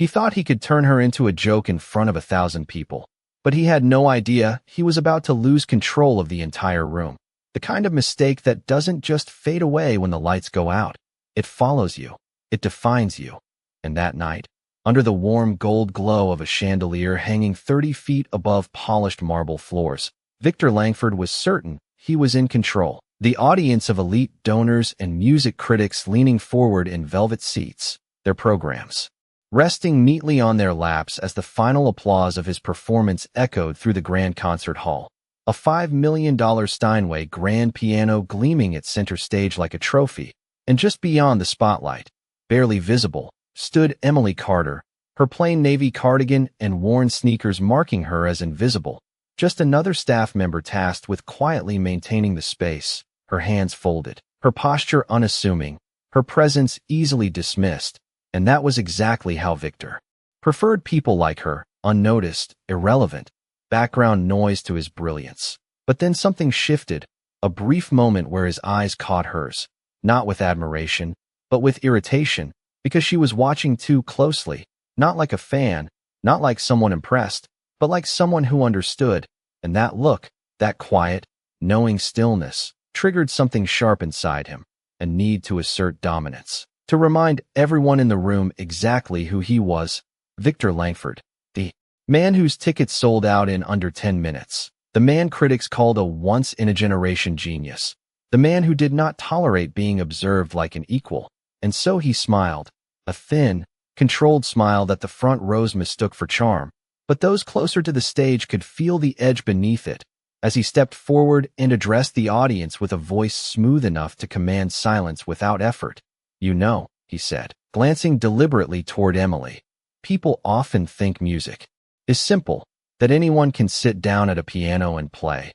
He thought he could turn her into a joke in front of 1,000 people. But he had no idea he was about to lose control of the entire room. The kind of mistake that doesn't just fade away when the lights go out. It follows you. It defines you. And that night, under the warm gold glow of a chandelier hanging 30 feet above polished marble floors, Victor Langford was certain he was in control. The audience of elite donors and music critics leaning forward in velvet seats, their programs resting neatly on their laps as the final applause of his performance echoed through the grand concert hall. A $5 million Steinway grand piano gleaming at center stage like a trophy, and just beyond the spotlight, barely visible, stood Emily Carter, her plain navy cardigan and worn sneakers marking her as invisible, just another staff member tasked with quietly maintaining the space, her hands folded, her posture unassuming, her presence easily dismissed. And that was exactly how Victor preferred people like her, unnoticed, irrelevant, background noise to his brilliance. But then something shifted, a brief moment where his eyes caught hers, not with admiration, but with irritation, because she was watching too closely, not like a fan, not like someone impressed, but like someone who understood. And that look, that quiet, knowing stillness, triggered something sharp inside him, a need to assert dominance. To remind everyone in the room exactly who he was, Victor Langford, the man whose tickets sold out in under 10 minutes, the man critics called a once-in-a-generation genius, the man who did not tolerate being observed like an equal. And so he smiled, a thin, controlled smile that the front rows mistook for charm, but those closer to the stage could feel the edge beneath it, as he stepped forward and addressed the audience with a voice smooth enough to command silence without effort. "You know," he said, glancing deliberately toward Emily, "people often think music is simple, that anyone can sit down at a piano and play."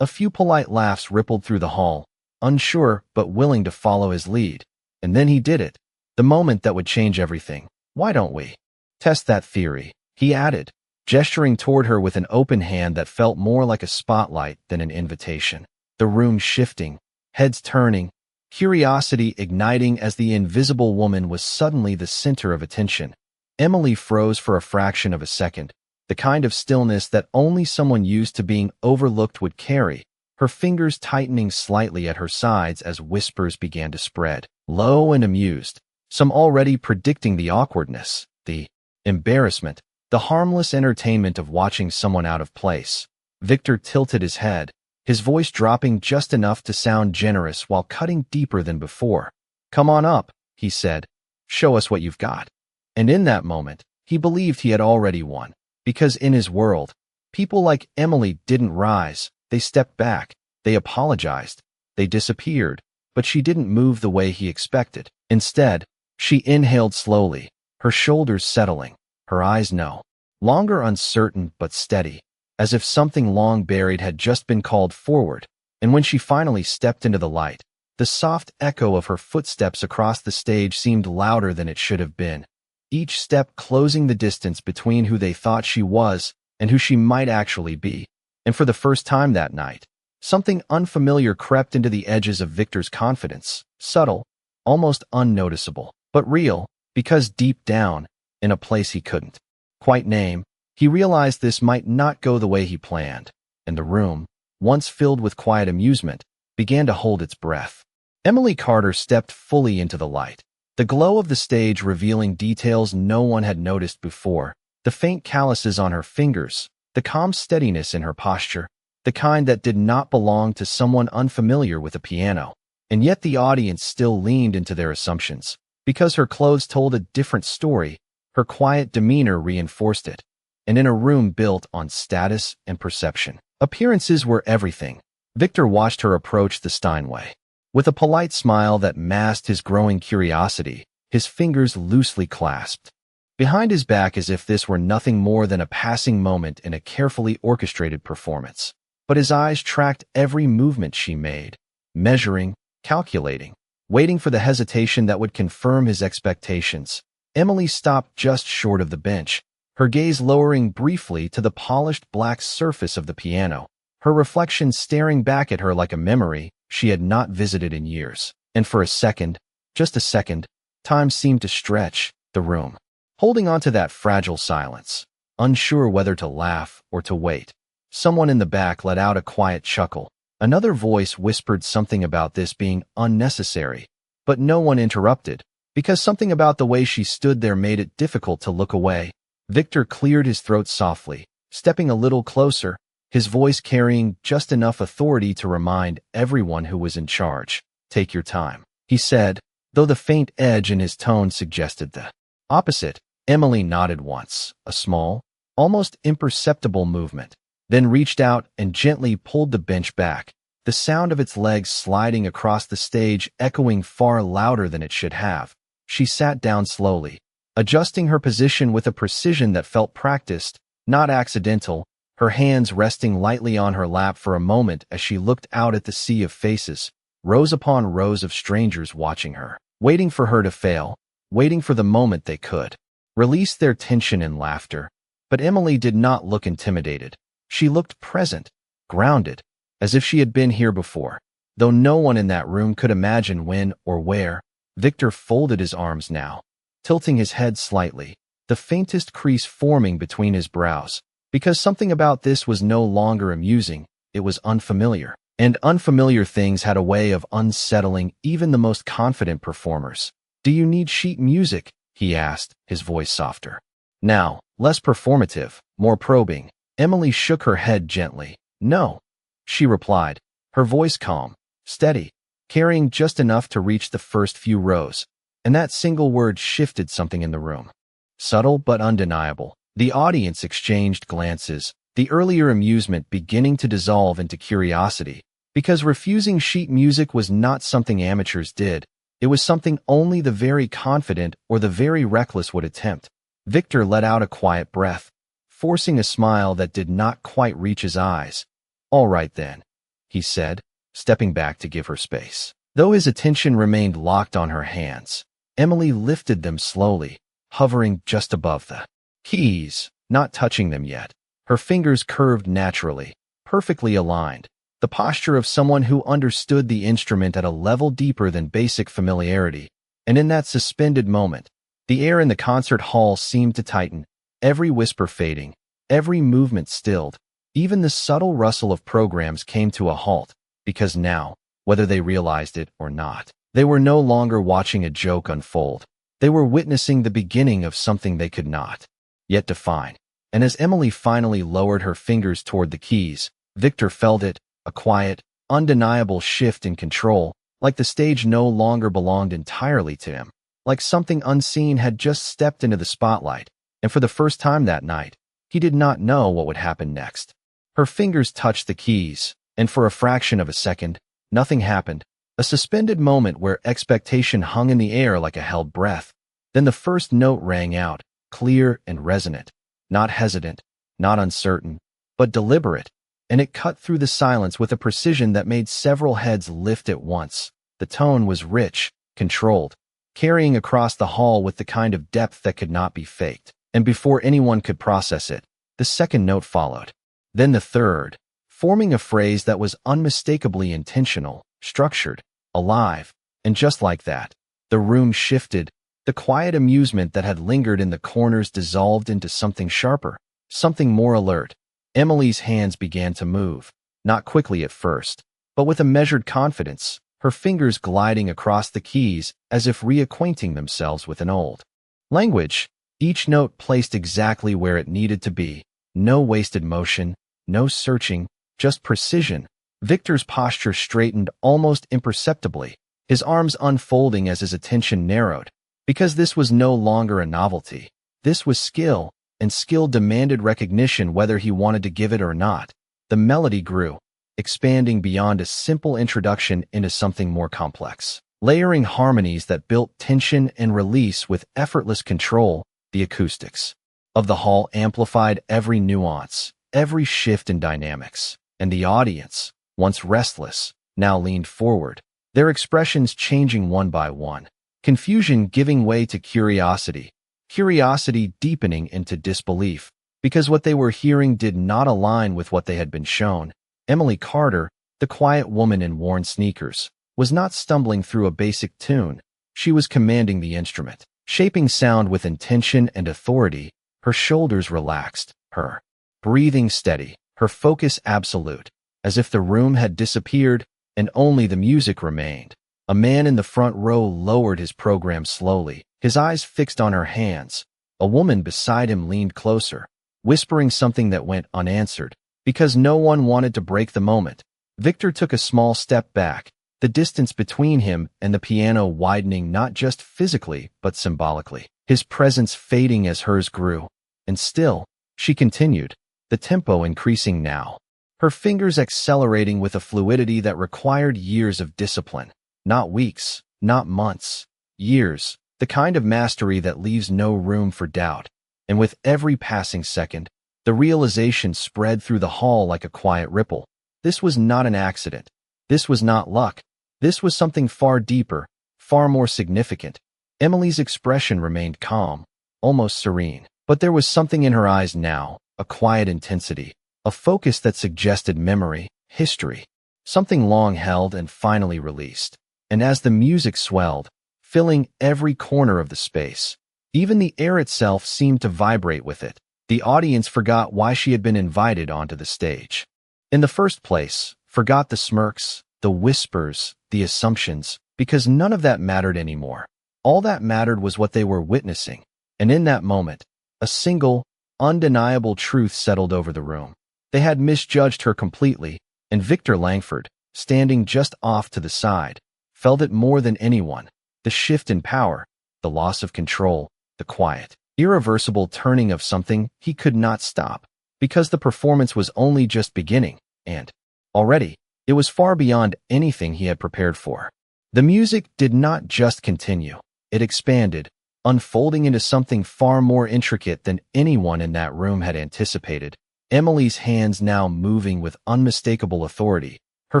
A few polite laughs rippled through the hall, unsure but willing to follow his lead. And then he did it, the moment that would change everything. "Why don't we test that theory?" he added, gesturing toward her with an open hand that felt more like a spotlight than an invitation. The room shifting, heads turning, curiosity igniting as the invisible woman was suddenly the center of attention. Emily froze for a fraction of a second, the kind of stillness that only someone used to being overlooked would carry, her fingers tightening slightly at her sides as whispers began to spread, low and amused, some already predicting the awkwardness, the embarrassment, the harmless entertainment of watching someone out of place. Victor tilted his head, his voice dropping just enough to sound generous while cutting deeper than before. "Come on up," he said. "Show us what you've got." And in that moment, he believed he had already won, because in his world, people like Emily didn't rise, they stepped back, they apologized, they disappeared, but she didn't move the way he expected. Instead, she inhaled slowly, her shoulders settling, her eyes no longer uncertain but steady, as if something long buried had just been called forward. And when she finally stepped into the light, the soft echo of her footsteps across the stage seemed louder than it should have been, each step closing the distance between who they thought she was and who she might actually be. And for the first time that night, something unfamiliar crept into the edges of Victor's confidence, subtle, almost unnoticeable, but real, because deep down, in a place he couldn't quite name, he realized this might not go the way he planned, and the room, once filled with quiet amusement, began to hold its breath. Emily Carter stepped fully into the light, the glow of the stage revealing details no one had noticed before, the faint calluses on her fingers, the calm steadiness in her posture, the kind that did not belong to someone unfamiliar with a piano. And yet the audience still leaned into their assumptions. Because her clothes told a different story, her quiet demeanor reinforced it. And in a room built on status and perception, appearances were everything. Victor watched her approach the Steinway. With a polite smile that masked his growing curiosity, his fingers loosely clasped behind his back as if this were nothing more than a passing moment in a carefully orchestrated performance. But his eyes tracked every movement she made, measuring, calculating, waiting for the hesitation that would confirm his expectations. Emily stopped just short of the bench, her gaze lowering briefly to the polished black surface of the piano, her reflection staring back at her like a memory she had not visited in years. And for a second, just a second, time seemed to stretch, the room holding on to that fragile silence, unsure whether to laugh or to wait. Someone in the back let out a quiet chuckle. Another voice whispered something about this being unnecessary, but no one interrupted, because something about the way she stood there made it difficult to look away. Victor cleared his throat softly, stepping a little closer, his voice carrying just enough authority to remind everyone who was in charge. "Take your time," he said, though the faint edge in his tone suggested the opposite. Emily nodded once, a small, almost imperceptible movement, then reached out and gently pulled the bench back, the sound of its legs sliding across the stage echoing far louder than it should have. She sat down slowly, adjusting her position with a precision that felt practiced, not accidental, her hands resting lightly on her lap for a moment as she looked out at the sea of faces, rows upon rows of strangers watching her, waiting for her to fail, waiting for the moment they could release their tension in laughter. But Emily did not look intimidated. She looked present, grounded, as if she had been here before. Though no one in that room could imagine when or where, Victor folded his arms now, tilting his head slightly, the faintest crease forming between his brows, because something about this was no longer amusing, it was unfamiliar. And unfamiliar things had a way of unsettling even the most confident performers. "Do you need sheet music?" he asked, his voice softer. Now, less performative, more probing. Emily shook her head gently. "No," she replied, her voice calm, steady, carrying just enough to reach the first few rows. And that single word shifted something in the room. Subtle but undeniable. The audience exchanged glances, the earlier amusement beginning to dissolve into curiosity, because refusing sheet music was not something amateurs did. It was something only the very confident or the very reckless would attempt. Victor let out a quiet breath, forcing a smile that did not quite reach his eyes. "All right then," he said, stepping back to give her space. Though his attention remained locked on her hands, Emily lifted them slowly, hovering just above the keys, not touching them yet. Her fingers curved naturally, perfectly aligned, the posture of someone who understood the instrument at a level deeper than basic familiarity. And in that suspended moment, the air in the concert hall seemed to tighten, every whisper fading, every movement stilled. Even the subtle rustle of programs came to a halt, because now, whether they realized it or not, they were no longer watching a joke unfold. They were witnessing the beginning of something they could not yet define. And as Emily finally lowered her fingers toward the keys, Victor felt it, a quiet, undeniable shift in control, like the stage no longer belonged entirely to him, like something unseen had just stepped into the spotlight. And for the first time that night, he did not know what would happen next. Her fingers touched the keys, and for a fraction of a second, nothing happened. A suspended moment where expectation hung in the air like a held breath. Then the first note rang out, clear and resonant, not hesitant, not uncertain, but deliberate, and it cut through the silence with a precision that made several heads lift at once. The tone was rich, controlled, carrying across the hall with the kind of depth that could not be faked. And before anyone could process it, the second note followed. Then the third, forming a phrase that was unmistakably intentional, structured, alive. And just like that, the room shifted. The quiet amusement that had lingered in the corners dissolved into something sharper, something more alert. Emily's hands began to move, not quickly at first, but with a measured confidence, her fingers gliding across the keys as if reacquainting themselves with an old language, each note placed exactly where it needed to be. No wasted motion, no searching, just precision. Victor's posture straightened almost imperceptibly, his arms unfolding as his attention narrowed. Because this was no longer a novelty. This was skill, and skill demanded recognition whether he wanted to give it or not. The melody grew, expanding beyond a simple introduction into something more complex, layering harmonies that built tension and release with effortless control. The acoustics of the hall amplified every nuance, every shift in dynamics, and the audience, once restless, now leaned forward, their expressions changing one by one. Confusion giving way to curiosity, curiosity deepening into disbelief, because what they were hearing did not align with what they had been shown. Emily Carter, the quiet woman in worn sneakers, was not stumbling through a basic tune. She was commanding the instrument. shaping sound with intention and authority. Her shoulders relaxed, her breathing steady, her focus absolute, as if the room had disappeared and only the music remained. A man in the front row lowered his program slowly, his eyes fixed on her hands. A woman beside him leaned closer, whispering something that went unanswered. Because no one wanted to break the moment, Victor took a small step back, the distance between him and the piano widening not just physically but symbolically, his presence fading as hers grew. And still, she continued, the tempo increasing now, her fingers accelerating with a fluidity that required years of discipline. Not weeks, not months, years, the kind of mastery that leaves no room for doubt. And with every passing second, the realization spread through the hall like a quiet ripple. This was not an accident. This was not luck. This was something far deeper, far more significant. Emily's expression remained calm, almost serene. But there was something in her eyes now, a quiet intensity, a focus that suggested memory, history, something long held and finally released. And as the music swelled, filling every corner of the space, even the air itself seemed to vibrate with it. The audience forgot why she had been invited onto the stage. In the first place, forgot the smirks, the whispers, the assumptions, because none of that mattered anymore. All that mattered was what they were witnessing. And in that moment, a single, undeniable truth settled over the room. They had misjudged her completely, and Victor Langford, standing just off to the side, felt it more than anyone. The shift in power, the loss of control, the quiet, irreversible turning of something he could not stop, because the performance was only just beginning, and already, it was far beyond anything he had prepared for. The music did not just continue, it expanded, unfolding into something far more intricate than anyone in that room had anticipated. Emily's hands now moving with unmistakable authority, her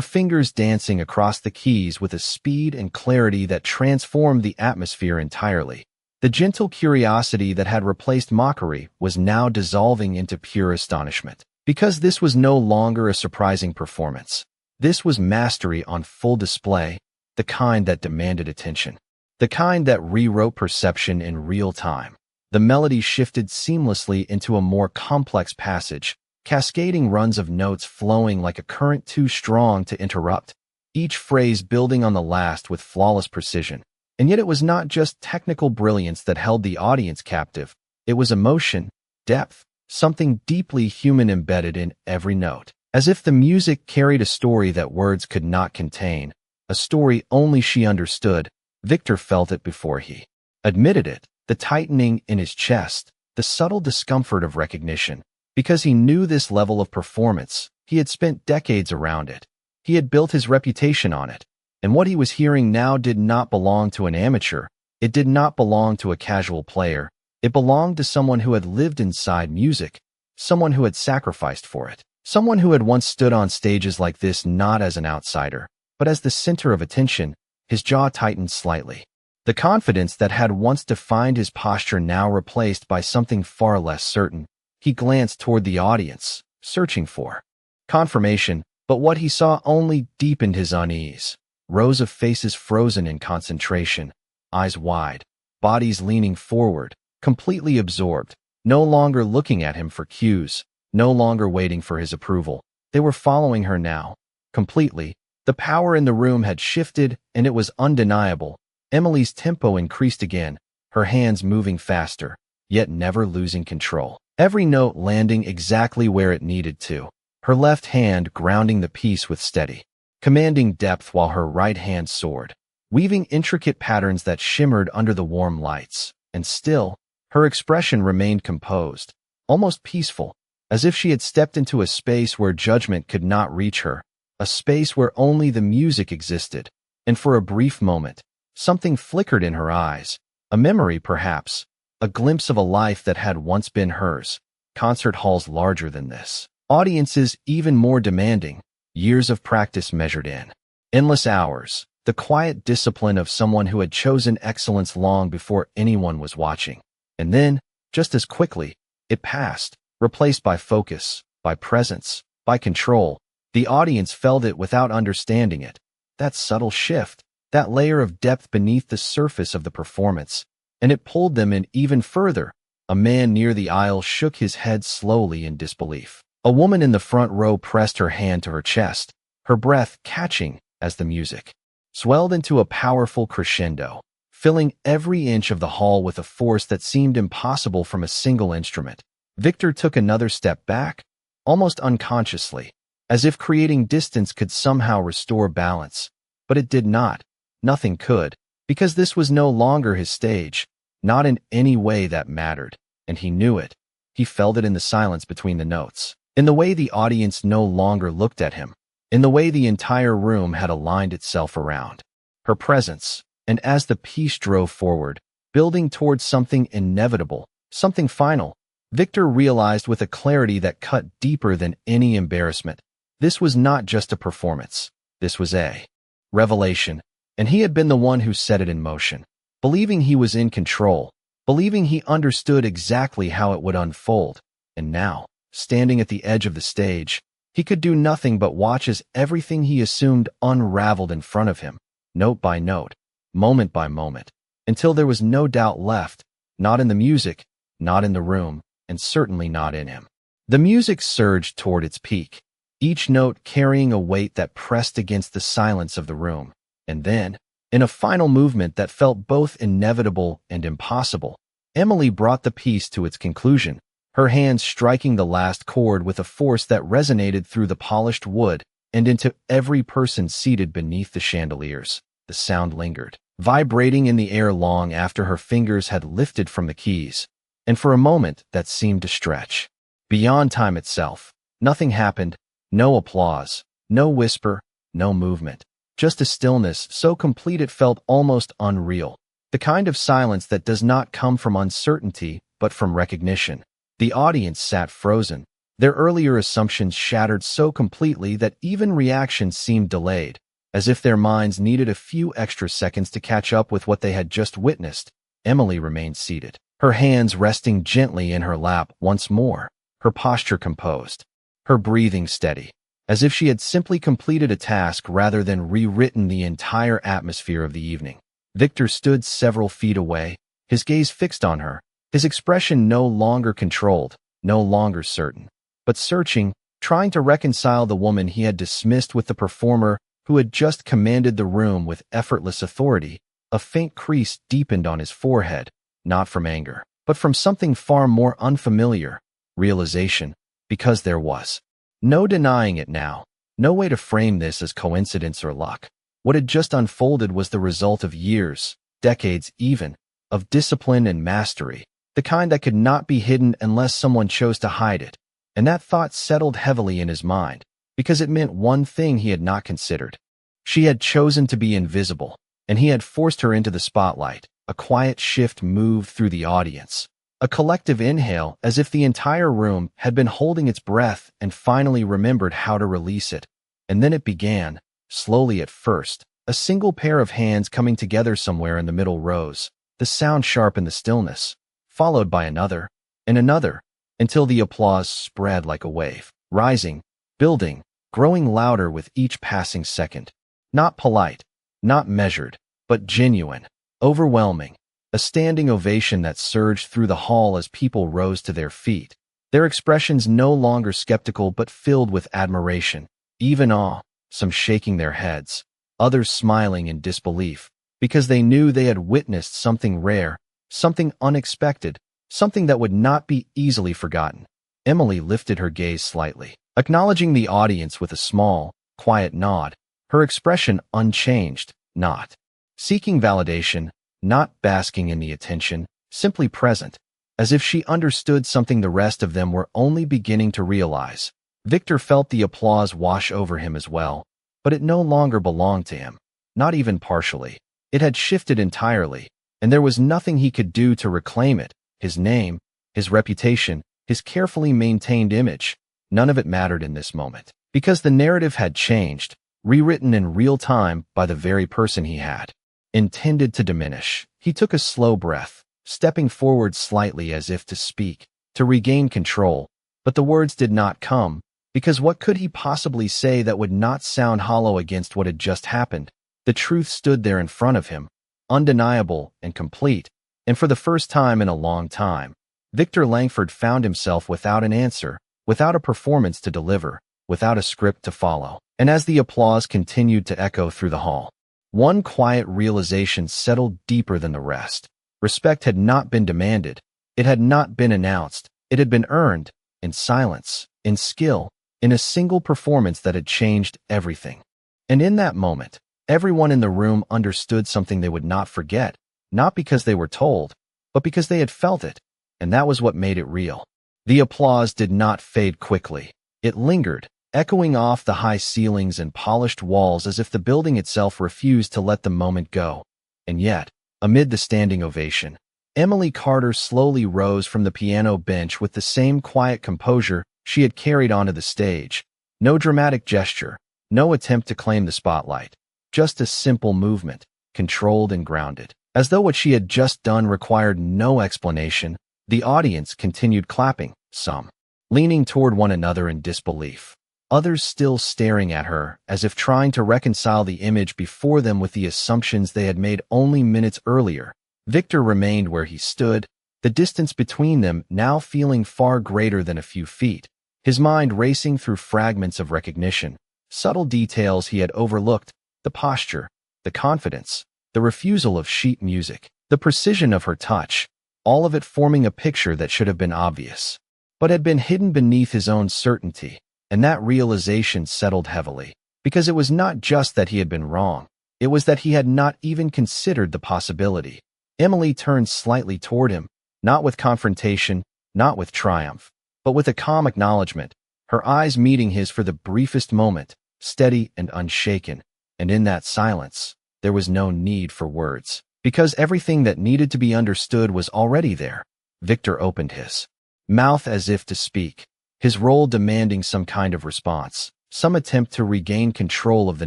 fingers dancing across the keys with a speed and clarity that transformed the atmosphere entirely. The gentle curiosity that had replaced mockery was now dissolving into pure astonishment. Because this was no longer a surprising performance. This was mastery on full display, the kind that demanded attention. The kind that rewrote perception in real time. The melody shifted seamlessly into a more complex passage, cascading runs of notes flowing like a current too strong to interrupt, each phrase building on the last with flawless precision. And yet it was not just technical brilliance that held the audience captive. It was emotion, depth, something deeply human embedded in every note. As if the music carried a story that words could not contain, a story only she understood. Victor felt it before he admitted it, the tightening in his chest, the subtle discomfort of recognition. Because he knew this level of performance, he had spent decades around it. He had built his reputation on it. And what he was hearing now did not belong to an amateur. It did not belong to a casual player. It belonged to someone who had lived inside music, someone who had sacrificed for it, someone who had once stood on stages like this not as an outsider, but as the center of attention. His jaw tightened slightly. The confidence that had once defined his posture now replaced by something far less certain. He glanced toward the audience, searching for confirmation, but what he saw only deepened his unease. Rows of faces frozen in concentration, eyes wide, bodies leaning forward, completely absorbed, no longer looking at him for cues, no longer waiting for his approval. They were following her now, completely. The power in the room had shifted, and it was undeniable. Emily's tempo increased again, her hands moving faster, yet never losing control. Every note landing exactly where it needed to, her left hand grounding the piece with steady, commanding depth while her right hand soared, weaving intricate patterns that shimmered under the warm lights. And still, her expression remained composed, almost peaceful, as if she had stepped into a space where judgment could not reach her, a space where only the music existed. And for a brief moment, something flickered in her eyes, a memory perhaps, a glimpse of a life that had once been hers. Concert halls larger than this, audiences even more demanding, years of practice measured in endless hours, the quiet discipline of someone who had chosen excellence long before anyone was watching. And then, just as quickly, it passed, replaced by focus, by presence, by control. The audience felt it without understanding it. That subtle shift, that layer of depth beneath the surface of the performance. and it pulled them in even further. A man near the aisle shook his head slowly in disbelief. A woman in the front row pressed her hand to her chest, her breath catching as the music swelled into a powerful crescendo, filling every inch of the hall with a force that seemed impossible from a single instrument. Victor took another step back, almost unconsciously, as if creating distance could somehow restore balance. But it did not. Nothing could, because this was no longer his stage, not in any way that mattered, and he knew it. He felt it in the silence between the notes, in the way the audience no longer looked at him, in the way the entire room had aligned itself around her presence. And as the piece drove forward, building towards something inevitable, something final, Victor realized with a clarity that cut deeper than any embarrassment. This was not just a performance. This was a revelation, and he had been the one who set it in motion. Believing he was in control, believing he understood exactly how it would unfold, and now, standing at the edge of the stage, he could do nothing but watch as everything he assumed unraveled in front of him, note by note, moment by moment, until there was no doubt left, not in the music, not in the room, and certainly not in him. The music surged toward its peak, each note carrying a weight that pressed against the silence of the room, and then, in a final movement that felt both inevitable and impossible, Emily brought the piece to its conclusion, her hands striking the last chord with a force that resonated through the polished wood and into every person seated beneath the chandeliers. The sound lingered, vibrating in the air long after her fingers had lifted from the keys, and for a moment that seemed to stretch beyond time itself. Nothing happened, no applause, no whisper, no movement. Just a stillness so complete it felt almost unreal, the kind of silence that does not come from uncertainty but from recognition. The audience sat frozen, their earlier assumptions shattered so completely that even reactions seemed delayed, as if their minds needed a few extra seconds to catch up with what they had just witnessed. Emily remained seated, her hands resting gently in her lap once more, her posture composed, her breathing steady, as if she had simply completed a task rather than rewritten the entire atmosphere of the evening. Victor stood several feet away, his gaze fixed on her, his expression no longer controlled, no longer certain, but searching, trying to reconcile the woman he had dismissed with the performer who had just commanded the room with effortless authority. A faint crease deepened on his forehead, not from anger, but from something far more unfamiliar, realization, because there was no denying it now, no way to frame this as coincidence or luck. What had just unfolded was the result of years, decades even, of discipline and mastery, the kind that could not be hidden unless someone chose to hide it. And that thought settled heavily in his mind, because it meant one thing he had not considered. She had chosen to be invisible, and he had forced her into the spotlight. A quiet shift moved through the audience, a collective inhale as if the entire room had been holding its breath and finally remembered how to release it. And then it began, slowly at first, a single pair of hands coming together somewhere in the middle rows, the sound sharp in the stillness, followed by another, and another, until the applause spread like a wave, rising, building, growing louder with each passing second. Not polite, not measured, but genuine, overwhelming. A standing ovation that surged through the hall as people rose to their feet, their expressions no longer skeptical but filled with admiration, even awe, some shaking their heads, others smiling in disbelief, because they knew they had witnessed something rare, something unexpected, something that would not be easily forgotten. Emily lifted her gaze slightly, acknowledging the audience with a small, quiet nod, her expression unchanged, not seeking validation, not basking in the attention, simply present, as if she understood something the rest of them were only beginning to realize. Victor felt the applause wash over him as well, but it no longer belonged to him, not even partially. It had shifted entirely, and there was nothing he could do to reclaim it. His name, his reputation, his carefully maintained image, none of it mattered in this moment, because the narrative had changed, rewritten in real time by the very person he had intended to diminish. He took a slow breath, stepping forward slightly as if to speak, to regain control, but the words did not come, because what could he possibly say that would not sound hollow against what had just happened? The truth stood there in front of him, undeniable and complete, And for the first time in a long time, Victor Langford found himself without an answer, without a performance to deliver, without a script to follow. And as the applause continued to echo through the hall, one quiet realization settled deeper than the rest. Respect had not been demanded. It had not been announced. It had been earned, in silence, in skill, in a single performance that had changed everything. And in that moment, everyone in the room understood something they would not forget, not because they were told, but because they had felt it, and that was what made it real. The applause did not fade quickly. It lingered, echoing off the high ceilings and polished walls as if the building itself refused to let the moment go. And yet, amid the standing ovation, Emily Carter slowly rose from the piano bench with the same quiet composure she had carried onto the stage. No dramatic gesture, no attempt to claim the spotlight, just a simple movement, controlled and grounded. As though what she had just done required no explanation, the audience continued clapping, some leaning toward one another in disbelief, others still staring at her as if trying to reconcile the image before them with the assumptions they had made only minutes earlier. Victor remained where he stood, the distance between them now feeling far greater than a few feet, his mind racing through fragments of recognition, subtle details he had overlooked, the posture, the confidence, the refusal of sheet music, the precision of her touch, all of it forming a picture that should have been obvious, but had been hidden beneath his own certainty. And that realization settled heavily, because it was not just that he had been wrong, it was that he had not even considered the possibility. Emily turned slightly toward him, not with confrontation, not with triumph, but with a calm acknowledgement, her eyes meeting his for the briefest moment, steady and unshaken. And in that silence, there was no need for words, because everything that needed to be understood was already there. Victor opened his mouth as if to speak, his role demanding some kind of response, some attempt to regain control of the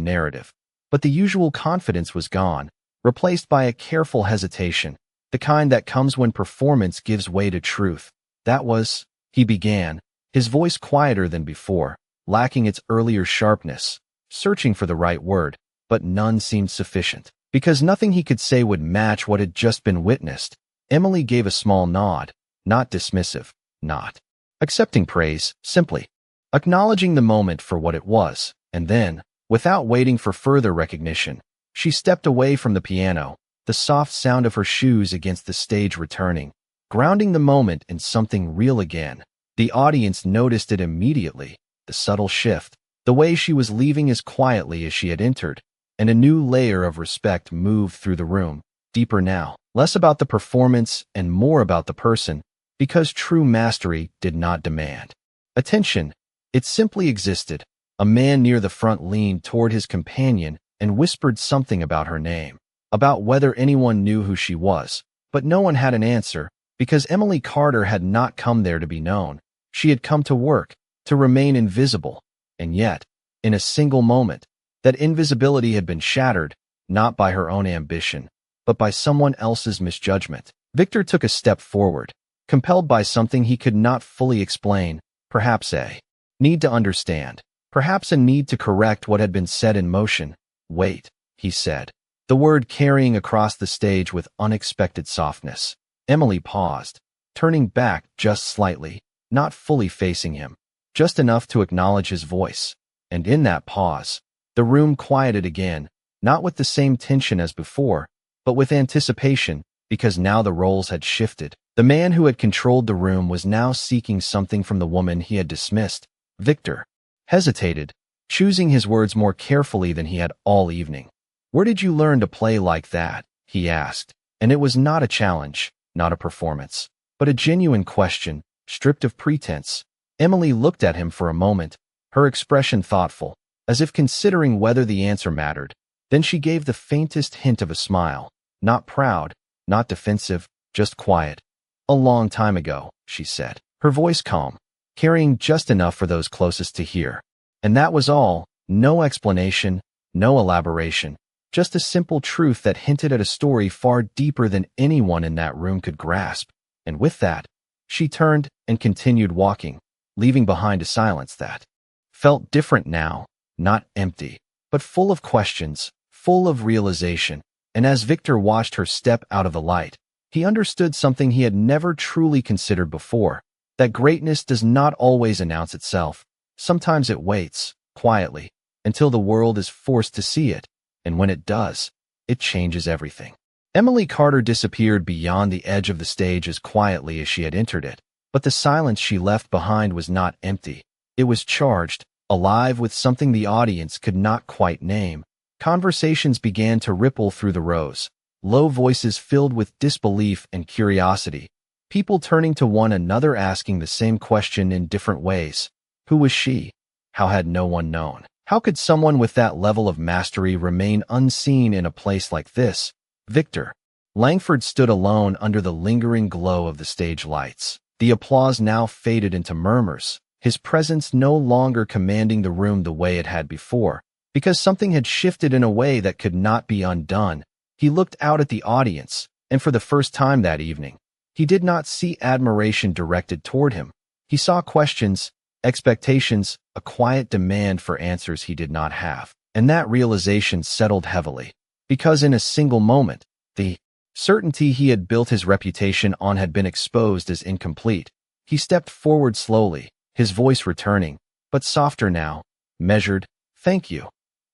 narrative. But the usual confidence was gone, replaced by a careful hesitation, the kind that comes when performance gives way to truth. That was, he began, his voice quieter than before, lacking its earlier sharpness, searching for the right word, but none seemed sufficient, because nothing he could say would match what had just been witnessed. Emily gave a small nod, not dismissive, not accepting praise, simply acknowledging the moment for what it was, and then, without waiting for further recognition, she stepped away from the piano, the soft sound of her shoes against the stage returning, grounding the moment in something real again. The audience noticed it immediately, the subtle shift, the way she was leaving as quietly as she had entered, and a new layer of respect moved through the room, deeper now, less about the performance and more about the person, because true mastery did not demand attention. It simply existed. A man near the front leaned toward his companion and whispered something about her name, about whether anyone knew who she was, but no one had an answer, because Emily Carter had not come there to be known. She had come to work, to remain invisible, and yet, in a single moment, that invisibility had been shattered, not by her own ambition, but by someone else's misjudgment. Victor took a step forward, compelled by something he could not fully explain, perhaps a need to understand, perhaps a need to correct what had been set in motion. Wait, he said, the word carrying across the stage with unexpected softness. Emily paused, turning back just slightly, not fully facing him, just enough to acknowledge his voice. And in that pause, the room quieted again, not with the same tension as before, but with anticipation, because now the roles had shifted. The man who had controlled the room was now seeking something from the woman he had dismissed. Victor hesitated, choosing his words more carefully than he had all evening. Where did you learn to play like that? He asked, and it was not a challenge, not a performance, but a genuine question, stripped of pretense. Emily looked at him for a moment, her expression thoughtful, as if considering whether the answer mattered. Then she gave the faintest hint of a smile, not proud, not defensive, just quiet. A long time ago, she said, her voice calm, carrying just enough for those closest to hear. And that was all, no explanation, no elaboration, just a simple truth that hinted at a story far deeper than anyone in that room could grasp. And with that, she turned and continued walking, leaving behind a silence that felt different now, not empty, but full of questions, full of realization. And as Victor watched her step out of the light, He understood something he had never truly considered before, that greatness does not always announce itself. Sometimes it waits, quietly, until the world is forced to see it, and when it does, it changes everything. Emily Carter disappeared beyond the edge of the stage as quietly as she had entered it, but the silence she left behind was not empty. It was charged, alive with something the audience could not quite name. Conversations began to ripple through the rows, low voices filled with disbelief and curiosity, people turning to one another asking the same question in different ways. Who was she? How had no one known? How could someone with that level of mastery remain unseen in a place like this? Victor Langford stood alone under the lingering glow of the stage lights. The applause now faded into murmurs, his presence no longer commanding the room the way it had before, because something had shifted in a way that could not be undone. He looked out at the audience, and for the first time that evening, he did not see admiration directed toward him. He saw questions, expectations, a quiet demand for answers he did not have. And that realization settled heavily, because in a single moment, the certainty he had built his reputation on had been exposed as incomplete. He stepped forward slowly, his voice returning, but softer now, measured. "Thank you,"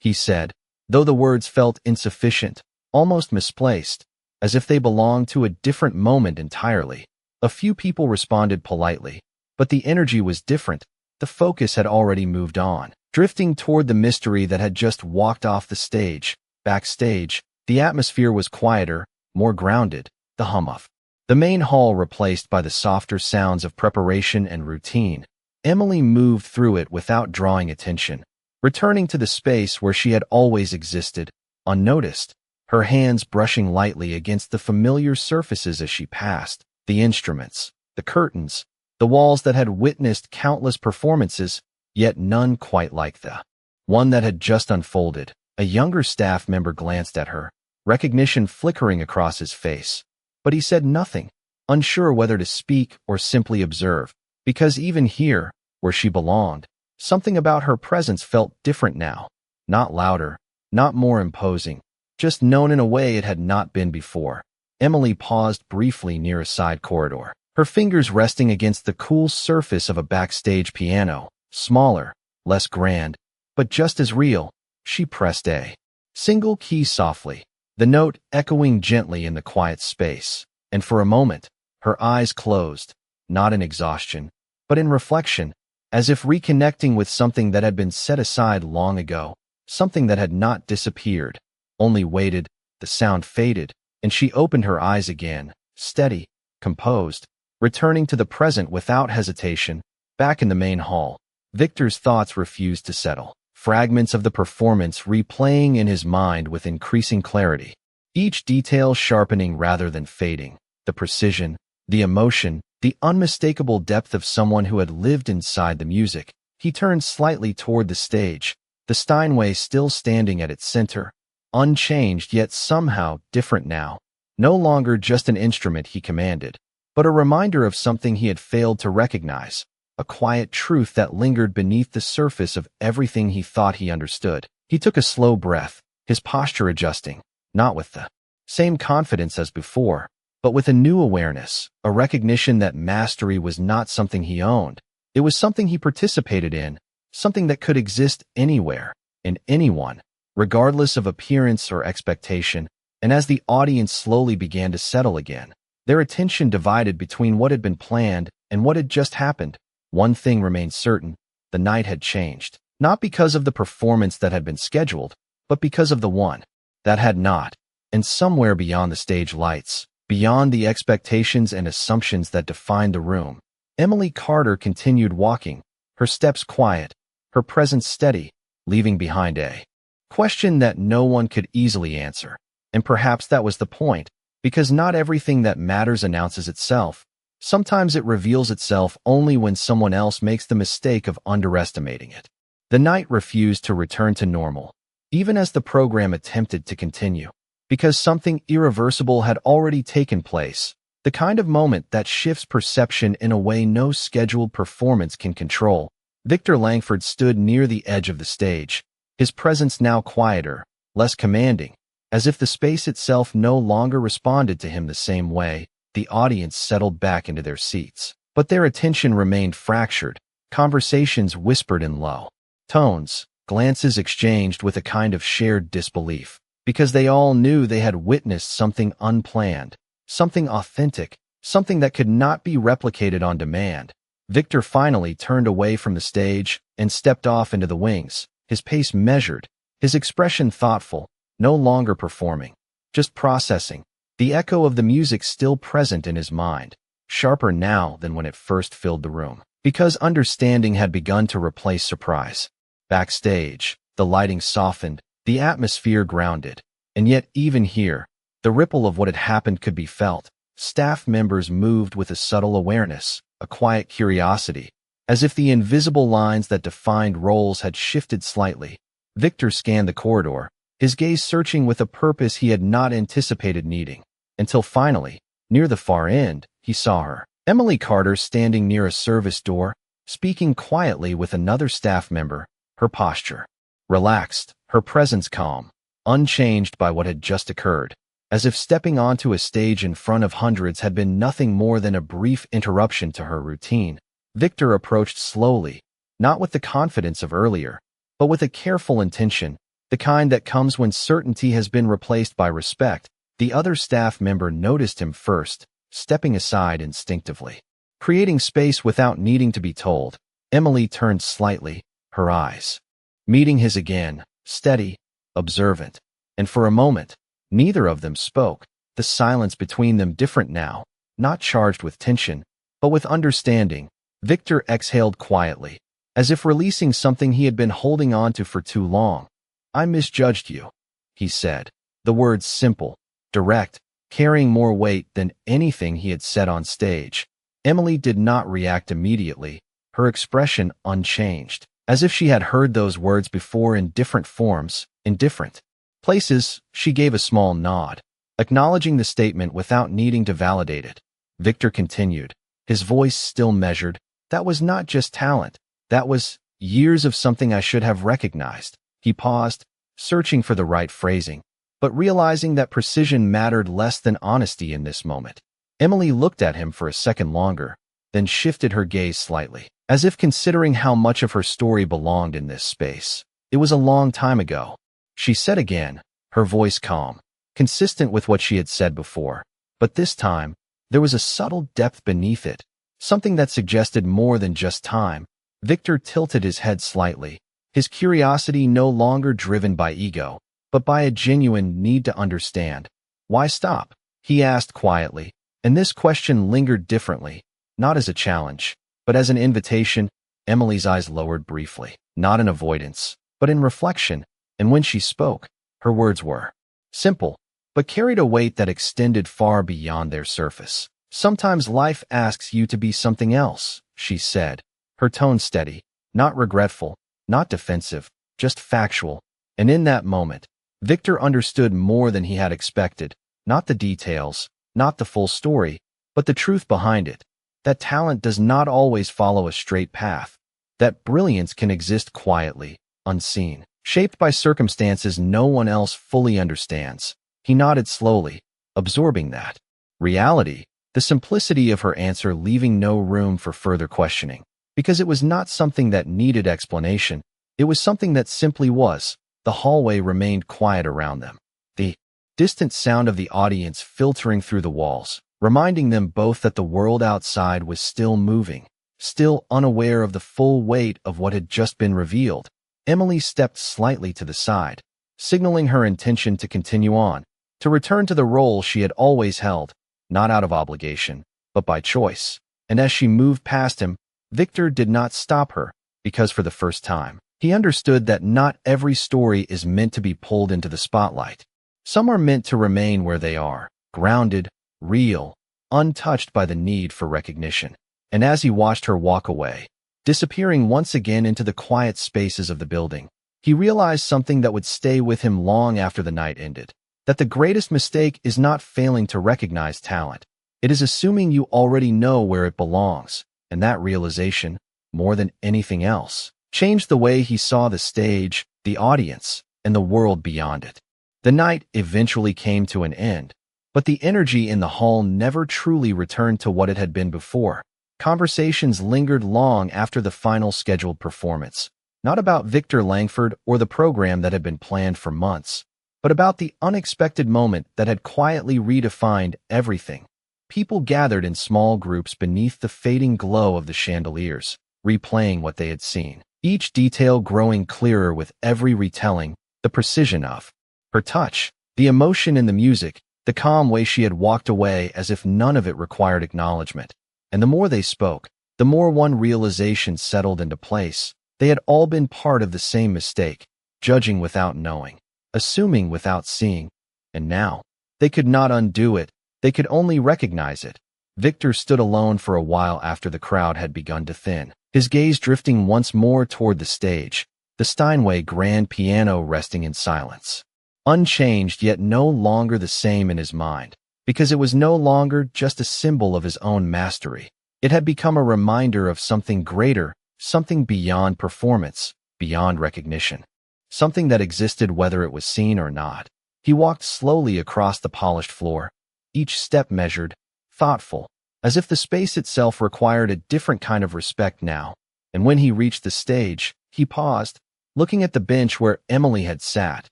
he said, though the words felt insufficient, almost misplaced, as if they belonged to a different moment entirely. A few people responded politely, but the energy was different. The focus had already moved on, drifting toward the mystery that had just walked off the stage. Backstage, the atmosphere was quieter, more grounded, the hum of the main hall replaced by the softer sounds of preparation and routine. Emily moved through it without drawing attention, returning to the space where she had always existed, unnoticed, her hands brushing lightly against the familiar surfaces as she passed, the instruments, the curtains, the walls that had witnessed countless performances, yet none quite like the one that had just unfolded. A younger staff member glanced at her, recognition flickering across his face. But he said nothing, unsure whether to speak or simply observe, because even here, where she belonged, something about her presence felt different now. Not louder, not more imposing, just known in a way it had not been before. Emily paused briefly near a side corridor, her fingers resting against the cool surface of a backstage piano, smaller, less grand, but just as real. She pressed a single key softly, the note echoing gently in the quiet space, and for a moment, her eyes closed, not in exhaustion, but in reflection, as if reconnecting with something that had been set aside long ago, something that had not disappeared, only waited. The sound faded, and she opened her eyes again, steady, composed, returning to the present without hesitation. Back in the main hall, Victor's thoughts refused to settle, fragments of the performance replaying in his mind with increasing clarity, each detail sharpening rather than fading. The precision, the emotion, the unmistakable depth of someone who had lived inside the music. He turned slightly toward the stage, the Steinway still standing at its center, unchanged yet somehow different now, no longer just an instrument he commanded, but a reminder of something he had failed to recognize, a quiet truth that lingered beneath the surface of everything he thought he understood. He took a slow breath, his posture adjusting, not with the same confidence as before, but with a new awareness, a recognition that mastery was not something he owned. It was something he participated in, something that could exist anywhere, in anyone, regardless of appearance or expectation. And as the audience slowly began to settle again, their attention divided between what had been planned and what had just happened. One thing remained certain: the night had changed, not because of the performance that had been scheduled, but because of the one that had not. And somewhere beyond the stage lights, beyond the expectations and assumptions that defined the room, Emily Carter continued walking, her steps quiet, her presence steady, leaving behind a question that no one could easily answer. And perhaps that was the point, because not everything that matters announces itself. Sometimes it reveals itself only when someone else makes the mistake of underestimating it. The night refused to return to normal, even as the program attempted to continue, because something irreversible had already taken place, the kind of moment that shifts perception in a way no scheduled performance can control. Victor Langford stood near the edge of the stage, his presence now quieter, less commanding, As if the space itself no longer responded to him the same way, the audience settled back into their seats. But their attention remained fractured, conversations whispered in low tones, glances exchanged with a kind of shared disbelief, because they all knew they had witnessed something unplanned, something authentic, something that could not be replicated on demand. Victor finally turned away from the stage and stepped off into the wings, his pace measured, his expression thoughtful, no longer performing, just processing, the echo of the music still present in his mind, sharper now than when it first filled the room, because understanding had begun to replace surprise. Backstage, the lighting softened, the atmosphere grounded, and yet even here, the ripple of what had happened could be felt. Staff members moved with a subtle awareness, a quiet curiosity, as if the invisible lines that defined roles had shifted slightly. Victor scanned the corridor, his gaze searching with a purpose he had not anticipated needing, until finally, near the far end, he saw her. Emily Carter standing near a service door, speaking quietly with another staff member, her posture relaxed, her presence calm, unchanged by what had just occurred, as if stepping onto a stage in front of hundreds had been nothing more than a brief interruption to her routine. Victor approached slowly, not with the confidence of earlier, but with a careful intention, the kind that comes when certainty has been replaced by respect. The other staff member noticed him first, stepping aside instinctively, creating space without needing to be told. Emily turned slightly, her eyes meeting his again, steady, observant, and for a moment, neither of them spoke, the silence between them different now, not charged with tension, but with understanding. Victor exhaled quietly, as if releasing something he had been holding on to for too long. "I misjudged you," he said, the words simple, direct, carrying more weight than anything he had said on stage. Emily did not react immediately, her expression unchanged, as if she had heard those words before in different forms, in different places. She gave a small nod, acknowledging the statement without needing to validate it. Victor continued, his voice still measured. "That was not just talent. That was years of something I should have recognized." He paused, searching for the right phrasing, but realizing that precision mattered less than honesty in this moment. Emily looked at him for a second longer, then shifted her gaze slightly, as if considering how much of her story belonged in this space. "It was a long time ago," she said again, her voice calm, consistent with what she had said before. But this time, there was a subtle depth beneath it, something that suggested more than just time. Victor tilted his head slightly, his curiosity no longer driven by ego, but by a genuine need to understand. "Why stop?" he asked quietly, and this question lingered differently, not as a challenge, but as an invitation. Emily's eyes lowered briefly, not in avoidance, but in reflection, and when she spoke, her words were simple, but carried a weight that extended far beyond their surface. "Sometimes life asks you to be something else," she said, her tone steady, not regretful, not defensive, just factual. And in that moment, Victor understood more than he had expected, not the details, not the full story, but the truth behind it, that talent does not always follow a straight path, that brilliance can exist quietly, unseen, shaped by circumstances no one else fully understands. He nodded slowly, absorbing that reality, the simplicity of her answer leaving no room for further questioning, because it was not something that needed explanation, it was something that simply was. The hallway remained quiet around them, the distant sound of the audience filtering through the walls, reminding them both that the world outside was still moving, still unaware of the full weight of what had just been revealed. Emily stepped slightly to the side, signaling her intention to continue on, to return to the role she had always held, not out of obligation, but by choice. And as she moved past him, Victor did not stop her, because for the first time, he understood that not every story is meant to be pulled into the spotlight. Some are meant to remain where they are, grounded, real, untouched by the need for recognition. And as he watched her walk away, disappearing once again into the quiet spaces of the building, he realized something that would stay with him long after the night ended, that the greatest mistake is not failing to recognize talent. It is assuming you already know where it belongs, and that realization, more than anything else, changed the way he saw the stage, the audience, and the world beyond it. The night eventually came to an end, but the energy in the hall never truly returned to what it had been before. Conversations lingered long after the final scheduled performance, not about Victor Langford or the program that had been planned for months, but about the unexpected moment that had quietly redefined everything. People gathered in small groups beneath the fading glow of the chandeliers, replaying what they had seen, each detail growing clearer with every retelling, the precision of her touch, the emotion in the music, the calm way she had walked away as if none of it required acknowledgement. And the more they spoke, the more one realization settled into place. They had all been part of the same mistake, judging without knowing, assuming without seeing, and now they could not undo it. They could only recognize it. Victor stood alone for a while after the crowd had begun to thin, his gaze drifting once more toward the stage, the Steinway grand piano resting in silence. Unchanged yet no longer the same in his mind, because it was no longer just a symbol of his own mastery. It had become a reminder of something greater, something beyond performance, beyond recognition, something that existed whether it was seen or not. He walked slowly across the polished floor, each step measured, thoughtful, as if the space itself required a different kind of respect now. And when he reached the stage, he paused, looking at the bench where Emily had sat,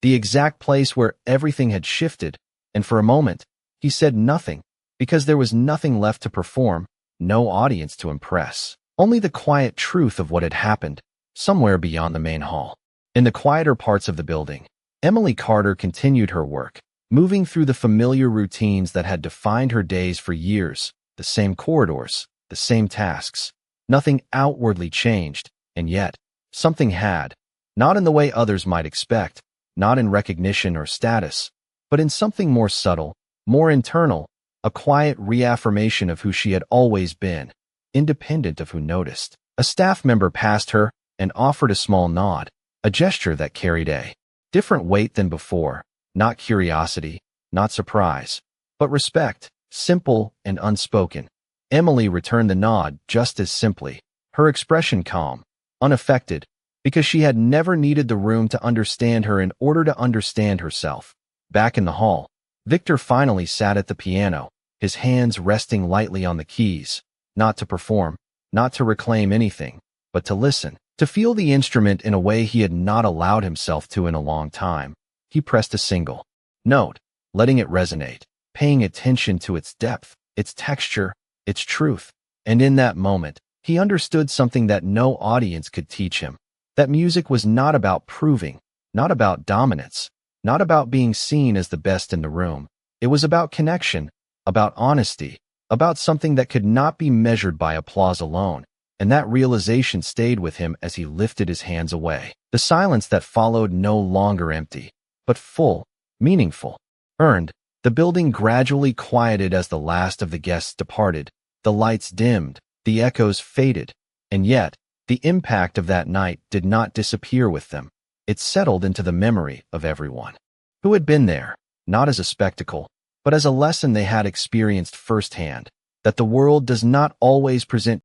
the exact place where everything had shifted, and for a moment, he said nothing, because there was nothing left to perform, no audience to impress, only the quiet truth of what had happened, somewhere beyond the main hall. In the quieter parts of the building, Emily Carter continued her work, moving through the familiar routines that had defined her days for years, the same corridors, the same tasks. Nothing outwardly changed, and yet, something had, not in the way others might expect, not in recognition or status, but in something more subtle, more internal, a quiet reaffirmation of who she had always been, independent of who noticed. A staff member passed her and offered a small nod, a gesture that carried a different weight than before, not curiosity, not surprise, but respect, simple and unspoken. Emily returned the nod just as simply, her expression calm, unaffected, because she had never needed the room to understand her in order to understand herself. Back in the hall, Victor finally sat at the piano, his hands resting lightly on the keys, not to perform, not to reclaim anything, but to listen, to feel the instrument in a way he had not allowed himself to in a long time. He pressed a single note, letting it resonate, paying attention to its depth, its texture, its truth. And in that moment, he understood something that no audience could teach him. That music was not about proving, not about dominance, not about being seen as the best in the room. It was about connection, about honesty, about something that could not be measured by applause alone. And that realization stayed with him as he lifted his hands away. The silence that followed no longer empty, but full, meaningful, earned. The building gradually quieted as the last of the guests departed. The lights dimmed, the echoes faded, and yet, the impact of that night did not disappear with them. It settled into the memory of everyone who had been there, not as a spectacle, but as a lesson they had experienced firsthand, that the world does not always present